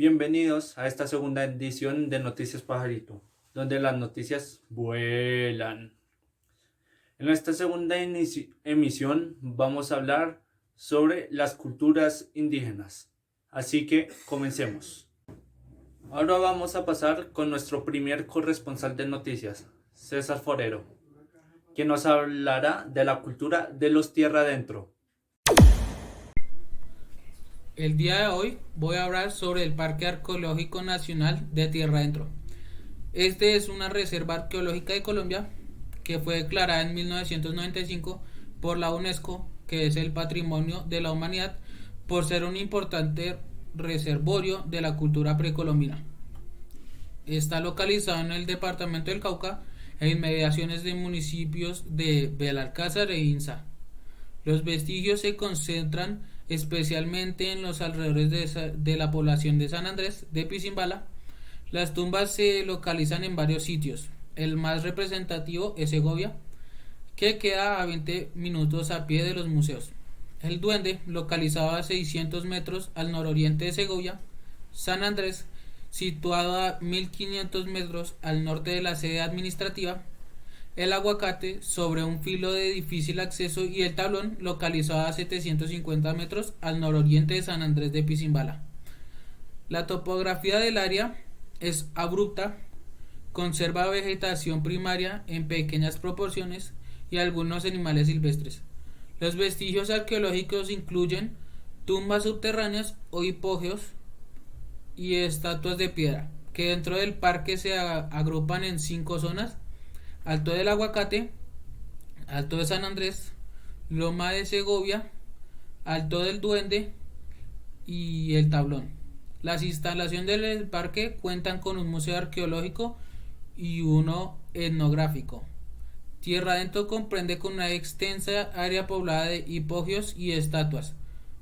Bienvenidos a esta segunda edición de Noticias Pajarito, donde las noticias vuelan. En esta segunda emisión vamos a hablar sobre las culturas indígenas. Así que comencemos. Ahora vamos a pasar con nuestro primer corresponsal de noticias, César Forero, quien nos hablará de la cultura de los tierra adentro. El día de hoy voy a hablar sobre el Parque Arqueológico Nacional de Tierra Adentro. Este es una reserva arqueológica de Colombia que fue declarada en 1995 por la UNESCO, que es el Patrimonio de la Humanidad, por ser un importante reservorio de la cultura precolombina. Está localizado en el departamento del Cauca, en inmediaciones de municipios de Belalcázar e Insa. Los vestigios se concentran especialmente en los alrededores de la población de San Andrés de Pisimbala. Las tumbas se localizan en varios sitios. El más representativo es Segovia, que queda a 20 minutos a pie de los museos. El Duende, localizado a 600 metros al nororiente de Segovia. San Andrés, situado a 1500 metros al norte de la sede administrativa. El Aguacate, sobre un filo de difícil acceso, y el Tablón, localizado a 750 metros al nororiente de San Andrés de Pisimbala. La topografía del área es abrupta, conserva vegetación primaria en pequeñas proporciones y algunos animales silvestres. Los vestigios arqueológicos incluyen tumbas subterráneas o hipógeos y estatuas de piedra, que dentro del parque se agrupan en 5 zonas: Alto del Aguacate, Alto de San Andrés, Loma de Segovia, Alto del Duende y el Tablón. Las instalaciones del parque cuentan con un museo arqueológico y uno etnográfico. Tierra Adentro comprende con una extensa área poblada de hipogios y estatuas.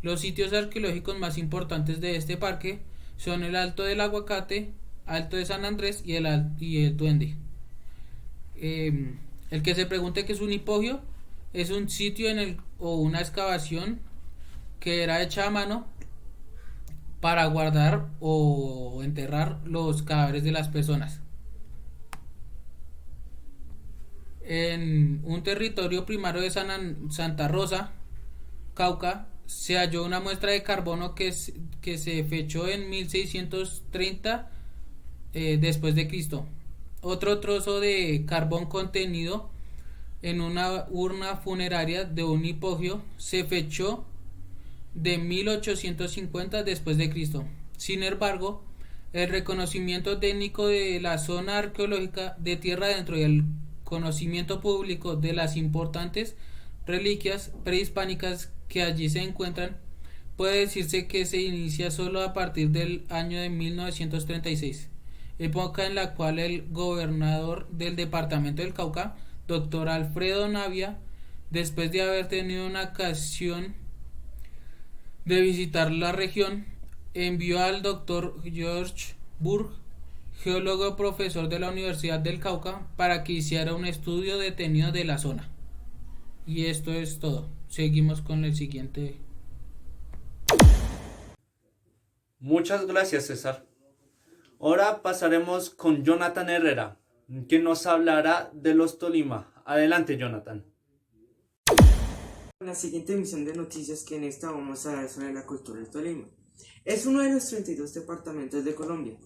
Los sitios arqueológicos más importantes de este parque son el Alto del Aguacate, Alto de San Andrés y el Duende. El que se pregunte qué es un hipogio, es un sitio o una excavación que era hecha a mano para guardar o enterrar los cadáveres de las personas. En un territorio primario de Santa Rosa, Cauca, se halló una muestra de carbono que se fechó en 1630 después de Cristo. Otro trozo de carbón contenido en una urna funeraria de un hipogio se fechó de 1850 después de Cristo. Sin embargo, el reconocimiento técnico de la zona arqueológica de Tierra Adentro y el conocimiento público de las importantes reliquias prehispánicas que allí se encuentran puede decirse que se inicia solo a partir del año de 1936, época en la cual el gobernador del departamento del Cauca, doctor Alfredo Navia, después de haber tenido una ocasión de visitar la región, envió al doctor George Burg, geólogo profesor de la Universidad del Cauca, para que hiciera un estudio detenido de la zona. Y esto es todo. Seguimos con el siguiente. Muchas gracias, César. Ahora pasaremos con Jonathan Herrera, quien nos hablará de los Tolima. Adelante, Jonathan. En la siguiente emisión de noticias, que en esta vamos a hablar sobre la cultura del Tolima. Es uno de los 32 departamentos de Colombia,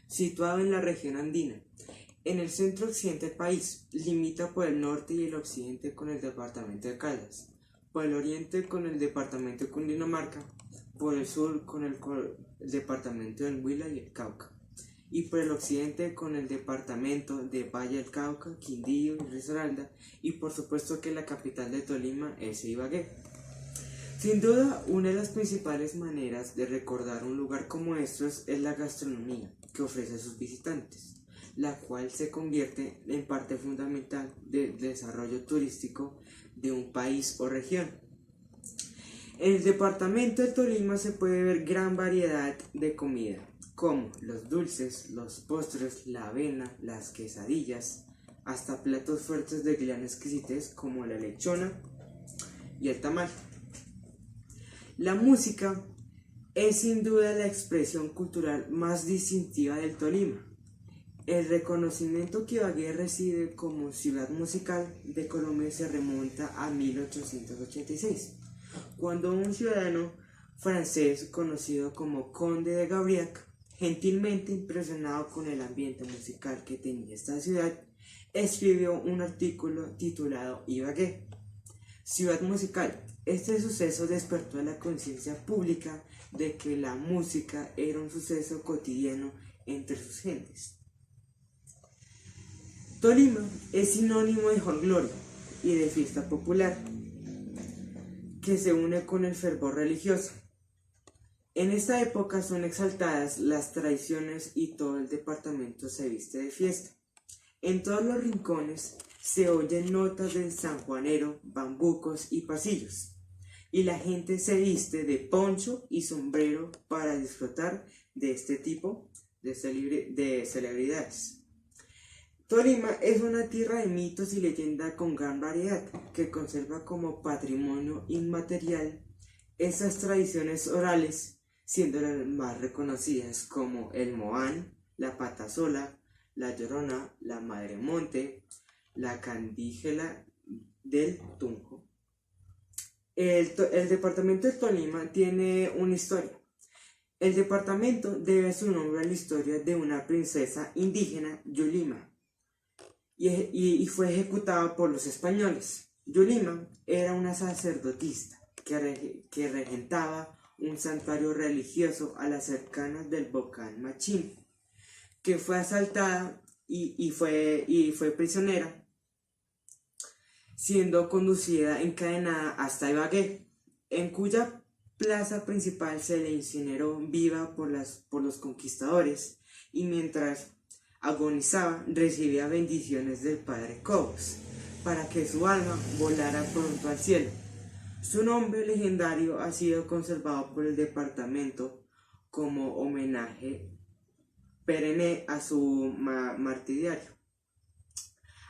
situado en la región andina, en el centro occidente del país. Limita por el norte y el occidente con el departamento de Caldas, por el oriente con el departamento de Cundinamarca, por el sur con el departamento del Huila y el Cauca, y por el occidente con el departamento de Valle del Cauca, Quindío y Risaralda, y por supuesto que la capital de Tolima es Ibagué. Sin duda, una de las principales maneras de recordar un lugar como estos es la gastronomía que ofrece a sus visitantes, la cual se convierte en parte fundamental del desarrollo turístico de un país o región. En el departamento de Tolima se puede ver gran variedad de comida, como los dulces, los postres, la avena, las quesadillas, hasta platos fuertes de gran exquisitez como la lechona y el tamal. La música es sin duda la expresión cultural más distintiva del Tolima. El reconocimiento que Ibagué recibe como ciudad musical de Colombia se remonta a 1886, cuando un ciudadano francés conocido como Conde de Gaubriac, gentilmente impresionado con el ambiente musical que tenía esta ciudad, escribió un artículo titulado Ibagué, ciudad musical. Este suceso despertó la conciencia pública de que la música era un suceso cotidiano entre sus gentes. Tolima es sinónimo de folclore y de fiesta popular, que se une con el fervor religioso. En esta época son exaltadas las tradiciones y todo el departamento se viste de fiesta. En todos los rincones se oyen notas del sanjuanero, bambucos y pasillos, y la gente se viste de poncho y sombrero para disfrutar de este tipo de celebridades. Tolima es una tierra de mitos y leyendas con gran variedad, que conserva como patrimonio inmaterial esas tradiciones orales, siendo las más reconocidas como el Moán, la Patasola, la Llorona, la Madre Monte, la Candígela del Tunjo. El departamento de Tolima tiene una historia. El departamento debe su nombre a la historia de una princesa indígena, Yulima, y fue ejecutada por los españoles. Yulima era una sacerdotisa que regentaba un santuario religioso a las cercanas del volcán Machín, que fue asaltada y fue prisionera, siendo conducida encadenada hasta Ibagué, en cuya plaza principal se le incineró viva por los conquistadores, y mientras agonizaba recibía bendiciones del padre Cobos para que su alma volara pronto al cielo. Su nombre legendario ha sido conservado por el departamento como homenaje perenne a su martiriario.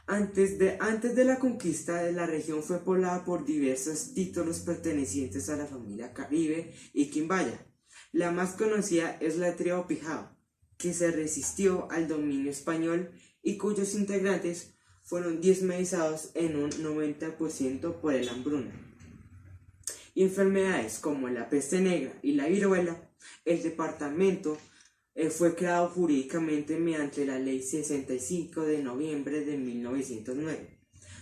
Antes de la conquista, la región fue poblada por diversos títulos pertenecientes a la familia Caribe y Quimbaya. La más conocida es la tribu Pijao, que se resistió al dominio español y cuyos integrantes fueron diezmedizados en un 90% por el hambruna. Enfermedades como la peste negra y la viruela. El departamento fue creado jurídicamente mediante la Ley 65 de noviembre de 1909.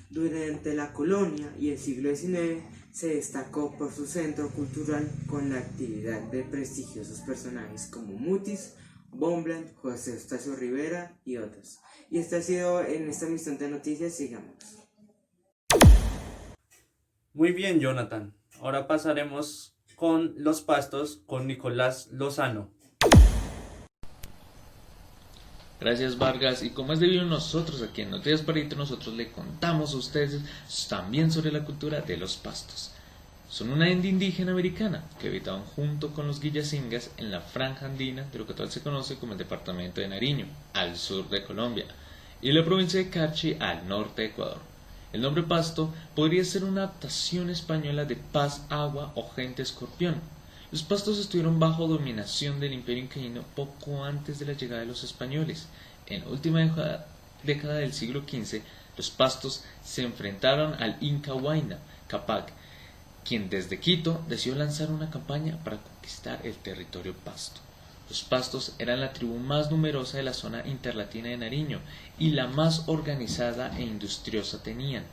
Durante la colonia y el siglo XIX se destacó por su centro cultural con la actividad de prestigiosos personajes como Mutis, Bonbland, José Eustacio Rivera y otros. Y esto ha sido en esta emisión de noticias. Sigamos. Muy bien, Jonathan. Ahora pasaremos con los pastos con Nicolás Lozano. Gracias, Vargas, y como es debido a nosotros aquí en Noticias Pajarito, nosotros le contamos a ustedes también sobre la cultura de los pastos. Son una etnia indígena americana que habitaban junto con los guillacingas en la franja andina de lo que actualmente se conoce como el departamento de Nariño, al sur de Colombia, y la provincia de Carchi, al norte de Ecuador. El nombre pasto podría ser una adaptación española de paz, agua o gente escorpión. Los pastos estuvieron bajo dominación del Imperio Incaíno poco antes de la llegada de los españoles. En la última década del siglo XV, los pastos se enfrentaron al Inca Huayna Capac, quien desde Quito decidió lanzar una campaña para conquistar el territorio pasto. Los pastos eran la tribu más numerosa de la zona interlatina de Nariño y la más organizada e industriosa tenían.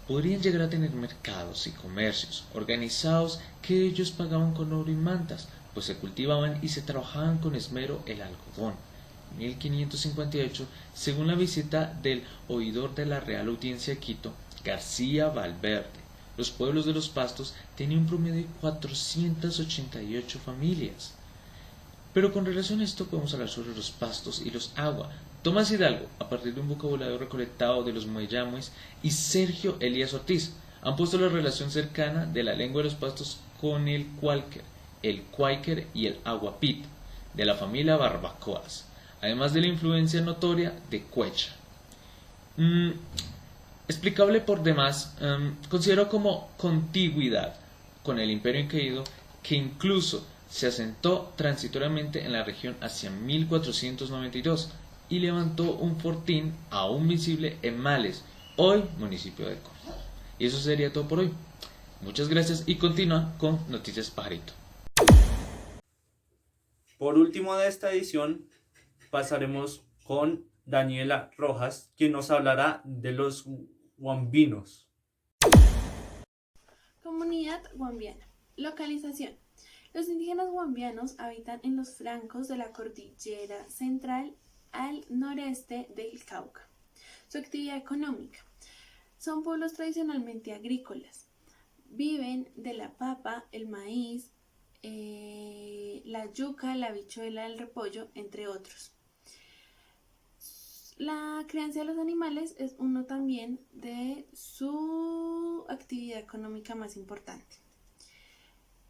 Podrían llegar a tener mercados y comercios organizados que ellos pagaban con oro y mantas, pues se cultivaban y se trabajaban con esmero el algodón. En 1558, según la visita del oidor de la Real Audiencia de Quito, García Valverde, los pueblos de los pastos tenían un promedio de 488 familias. Pero con relación a esto podemos hablar sobre los pastos y los agua. Tomás Hidalgo, a partir de un vocabulario recolectado de los mueyamuis, y Sergio Elías Ortiz han puesto la relación cercana de la lengua de los pastos con el cuáquer y el aguapit, de la familia Barbacoas, además de la influencia notoria de Quechua. Explicable por demás, considero como contigüidad con el Imperio Incaíno que incluso se asentó transitoriamente en la región hacia 1492 y levantó un fortín aún visible en Males, hoy municipio de Córdoba. Y eso sería todo por hoy. Muchas gracias y continúa con Noticias Pajarito. Por último de esta edición pasaremos con Daniela Rojas, quien nos hablará de los huambinos. Comunidad huambiana. Localización. Los indígenas huambianos habitan en los flancos de la cordillera central al noreste del Cauca. Su actividad económica. Son pueblos tradicionalmente agrícolas. Viven de la papa, el maíz, la yuca, la habichuela, el repollo, entre otros. La crianza de los animales es uno también de su actividad económica más importante.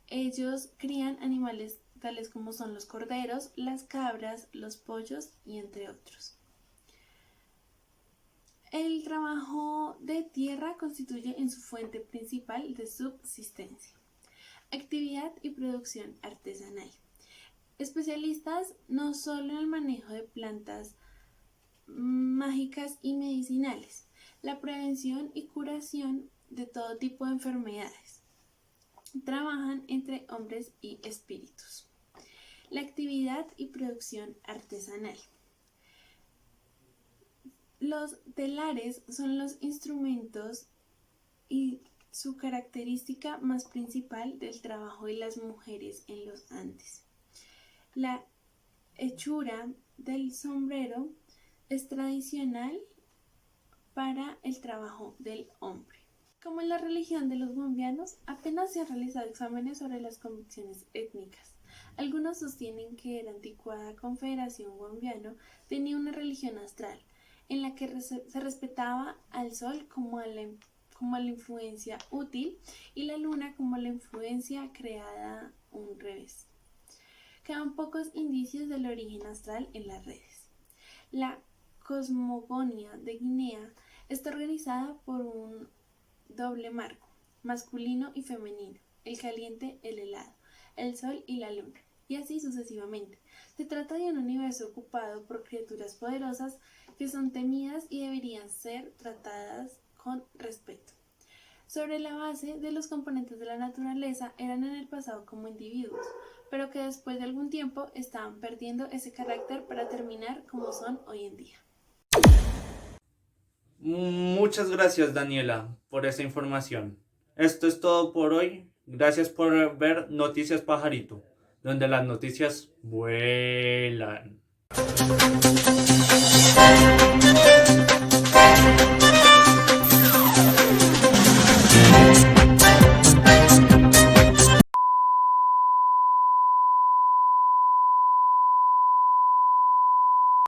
Ellos crían animales tales como son los corderos, las cabras, los pollos y entre otros. El trabajo de tierra constituye en su fuente principal de subsistencia. Actividad y producción artesanal. Especialistas no solo en el manejo de plantas mágicas y medicinales, la prevención y curación de todo tipo de enfermedades. Trabajan entre hombres y espíritus. La actividad y producción artesanal. Los telares son los instrumentos y su característica más principal del trabajo de las mujeres en los Andes. La hechura del sombrero es tradicional para el trabajo del hombre. Como en la religión de los huambianos, apenas se han realizado exámenes sobre las convicciones étnicas. Algunos sostienen que la anticuada Confederación Huambiano tenía una religión astral, en la que se respetaba al sol como a la influencia útil y la luna como la influencia creada un revés. Quedan pocos indicios del origen astral en las redes. La cosmogonía de Guinea está organizada por un doble marco, masculino y femenino, el caliente, el helado, el sol y la luna, y así sucesivamente. Se trata de un universo ocupado por criaturas poderosas que son temidas y deberían ser tratadas con respeto. Sobre la base de los componentes de la naturaleza eran en el pasado como individuos, pero que después de algún tiempo estaban perdiendo ese carácter para terminar como son hoy en día. Muchas gracias, Daniela, por esa información. Esto es todo por hoy. Gracias por ver Noticias Pajarito, donde las noticias vuelan.